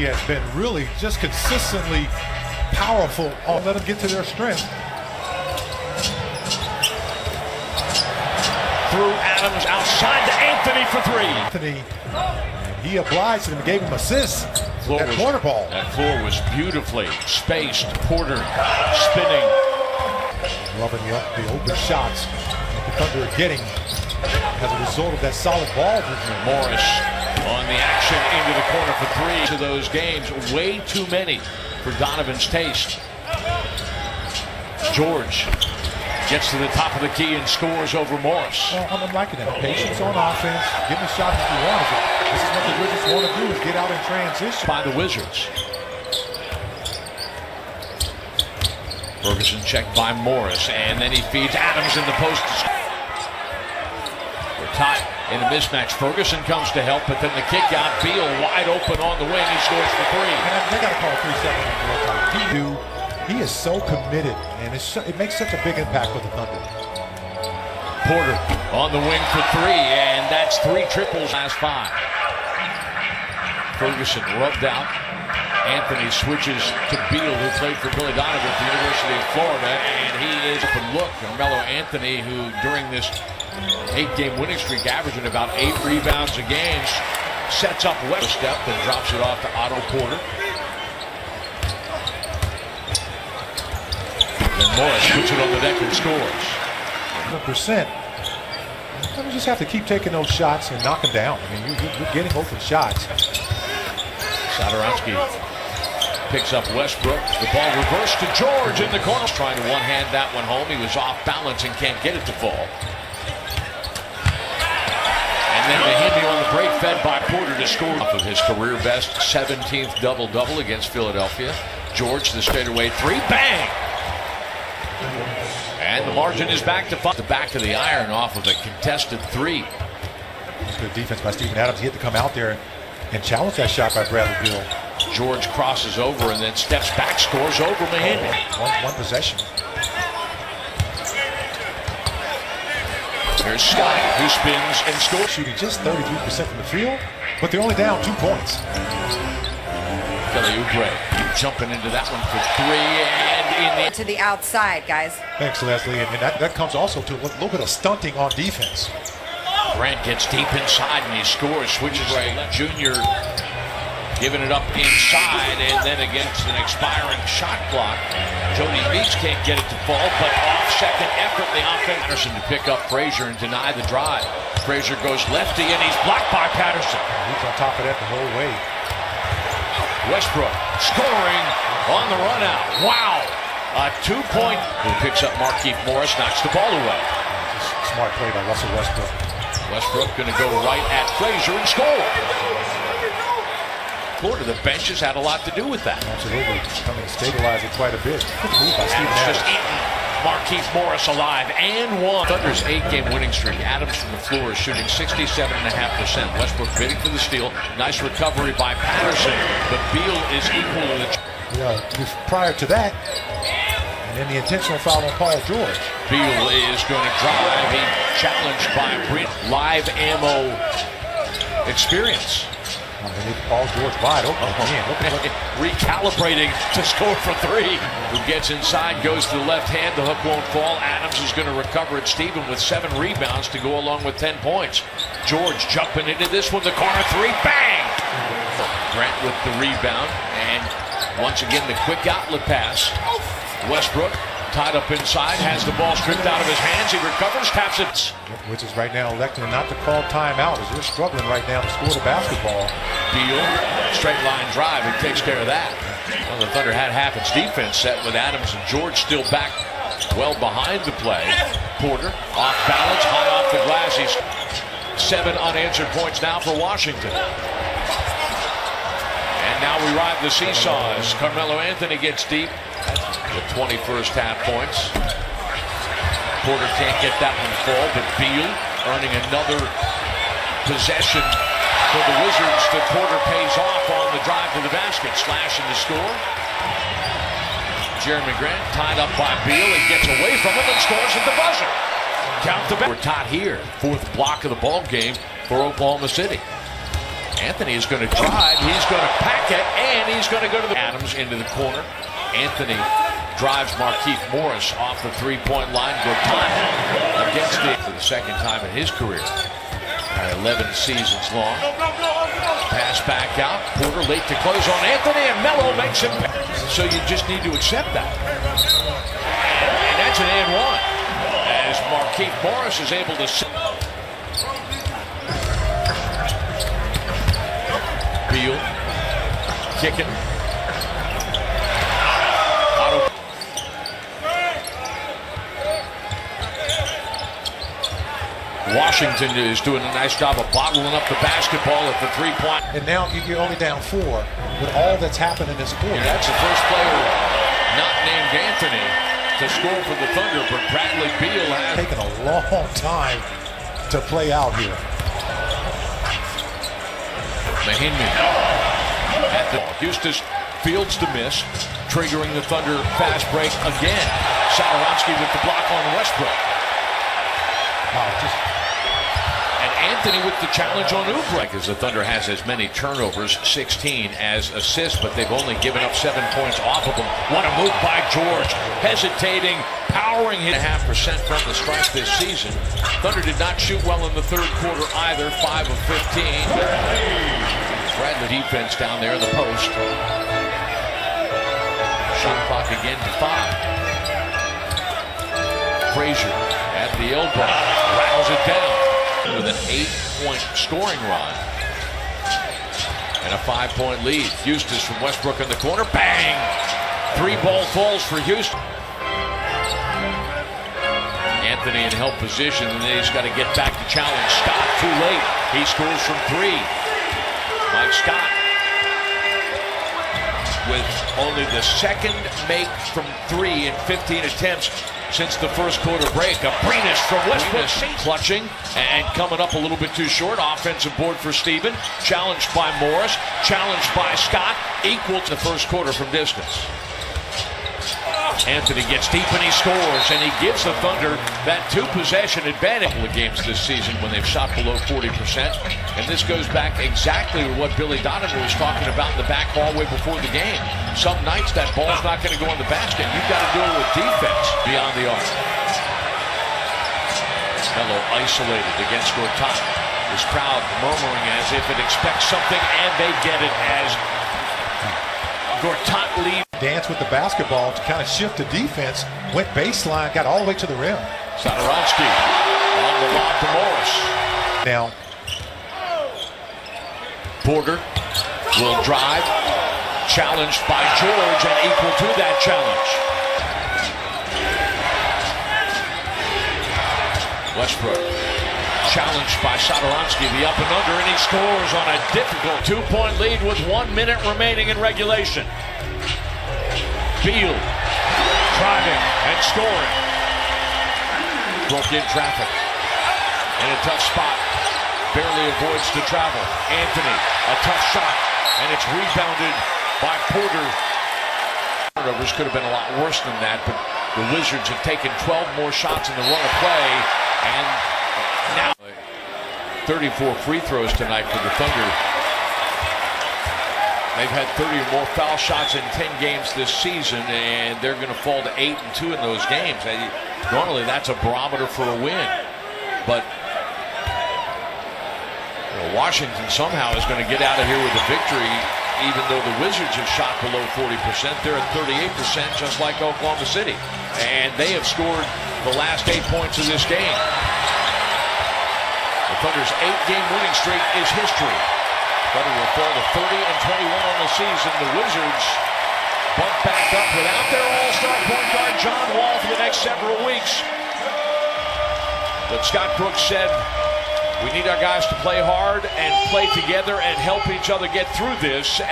He has been really just consistently powerful. Let them get to their strength. Through Adams, outside to Anthony for three. Anthony, and he obliged him and gave him assists. That corner ball. That floor was beautifully spaced. Porter spinning. Loving the open shots that the Thunder are getting as a result of that solid ball movement. Morris on the action into the corner for three. To those games, way too many for Donovan's taste. George gets to the top of the key and scores over Morris. Well, I'm liking that. Patience on offense. Give him a shot if he wants it. This is what the Wizards want to do, is get out in transition. By the Wizards. Ferguson checked by Morris, and then he feeds Adams in the post. We're tied in a mismatch. Ferguson comes to help, but then the kick out. Beal wide open on the wing. He scores for three. And they got to call 3 seconds on the time. He is so committed, and it makes such a big impact with the Thunder. Porter on the wing for three, and that's 3 triples last 5. Ferguson rubbed out. Anthony switches to Beal, who played for Billy Donovan at the University of Florida, and he is open look. Carmelo Anthony, who during this 8-game winning streak averaging about 8 rebounds a game, sets up West step and drops it off to Otto Porter. Then Morris puts it on the deck and scores. 100%. You just have to keep taking those shots and knock them down. I mean, you're getting open shots. Satoransky picks up Westbrook. The ball reversed to George in the corner. Trying to one-hand that one home. He was off balance and can't get it to fall. And then Mahinmi on the break, fed by Porter to score off of his career best 17th double-double against Philadelphia. George, the straightaway three, bang! And the margin is back to 5. The back of the iron off of a contested three. Good defense by Steven Adams. He had to come out there and challenge that shot by Bradley Beal. George crosses over and then steps back, scores over Mahinmi. One possession. Here's Scott, who spins and scores. Shooting just 33% from the field, but they're only down 2 points. Kelly Oubre jumping into that one for three, and to the outside, guys. Thanks, Leslie. And that comes also to a little bit of stunting on defense. Grant gets deep inside and he scores. Switches right. Junior giving it up inside, and then against an expiring shot clock, Jody Meeks can't get it to fall, but off second effort, the offense. Patterson to pick up Frazier and deny the drive. Frazier goes lefty and he's blocked by Patterson. He's on top of that the whole way. Westbrook scoring on the run out. Wow! A 2-point. Who picks up Markieff Morris, knocks the ball away. Smart play by Russell Westbrook. Westbrook going to go right at Frazier and score. Florida, the benches had a lot to do with that. Absolutely. Coming to stabilize it quite a bit. Good move by Steven Adams. Just eating Markieff Morris alive and one. Thunder's 8-game winning streak. Adams from the floor is shooting 67.5%. Westbrook bidding for the steal. Nice recovery by Patterson, but Beal is equal to the. Prior to that, and then the intentional foul on Paul George. Beal is going to drive. He challenged by Brent. Live ammo experience. Paul George wide open. Recalibrating to score for three. Who gets inside, goes to the left hand. The hook won't fall. Adams is going to recover it. Steven with 7 rebounds to go along with 10 points. George jumping into this one. The corner three. Bang! Grant with the rebound. And once again, the quick outlet pass. Westbrook tied up inside, has the ball stripped out of his hands. He recovers, taps it. Which is right now electing not to call timeout as they're struggling right now to score the basketball. Beal, straight line drive, he takes care of that. Well, the Thunder had half its defense set with Adams and George still back well behind the play. Porter off balance, high off the glass. He's 7 unanswered points now for Washington. And now we ride the seesaw as Carmelo Anthony gets deep. The 21st half points. Porter can't get that one full, but Beal earning another possession for the Wizards that Porter pays off on the drive to the basket. Slash in the score. Jeremy Grant tied up by Beal. He gets away from him and scores at the buzzer. Count the back. We're tied here. 4th block of the ball game for Oklahoma City. Anthony is going to drive. He's going to pack it, and he's going to go to the Adams into the corner. Anthony drives Markieff Morris off the three-point line. Gortat against it for the second time in his career. 11 seasons long. Pass back out. Porter late to close on Anthony, and Melo makes him. So you just need to accept that. And that's an and one. As Markieff Morris is able to. Beal kicking. Washington is doing a nice job of bottling up the basketball at the three-point. And now you're only down 4 with all that's happened in this quarter. And that's the first player not named Anthony to score for the Thunder, but Bradley Beal has taken a long time to play out here. Mahinmi at the Eustace fields to miss, triggering the Thunder fast break again. Satoransky with the block on Westbrook. Wow, and Anthony with the challenge on Oubre, as the Thunder has as many turnovers, 16 as assists, but they've only given up 7 points off of them. What a move by George, hesitating, powering hit 0.5% from the stripe this season. Thunder did not shoot well in the third quarter either, 5 of 15. Bradley defense down there in the post. Shot clock again to 5. Frazier at the elbow, rattles it down with an 8-point scoring run and a 5-point lead. Eustace from Westbrook in the corner, bang! 3 ball falls for Houston. Anthony in help position, and then he's got to get back to challenge Scott. Too late. He scores from 3. Mike Scott with only the second make from 3 in 15 attempts since the first quarter break. Abrines from Westbrook clutching and coming up a little bit too short. Offensive board for Steven. Challenged by Morris. Challenged by Scott. Equal to the first quarter from distance. Anthony gets deep and he scores, and he gives the Thunder that 2-possession advantage in the games this season when they've shot below 40%. And this goes back exactly to what Billy Donovan was talking about in the back hallway before the game. Some nights that ball's not going to go in the basket. You've got to do it with defense beyond the arc. Melo isolated against Gortat. This crowd murmuring as if it expects something, and they get it as Gortat leads. Dance with the basketball to kind of shift the defense. Went baseline, got all the way to the rim. Satoransky on the lob to Morris. Now, Porter will drive. Challenged by George and equal to that challenge. Westbrook challenged by Satoransky, the up and under, and he scores on a difficult 2-point lead with 1 minute remaining in regulation. Beal driving and scoring. Broke in traffic in a tough spot. Barely avoids the travel. Anthony, a tough shot, and it's rebounded by Porter. Turnovers could have been a lot worse than that, but the Wizards have taken 12 more shots in the run of play, and now 34 free throws tonight for the Thunder. They've had 30 or more foul shots in 10 games this season, and they're going to fall to 8-2 in those games. Normally, that's a barometer for a win. But Washington somehow is going to get out of here with a victory, even though the Wizards have shot below 40%. They're at 38%, just like Oklahoma City. And they have scored the last 8 points of this game. The Thunder's 8-game winning streak is history. Thunder will fall to 30-21 on the season. The Wizards bump back up without their all-star point guard John Wall for the next several weeks. But Scott Brooks said, we need our guys to play hard and play together and help each other get through this. And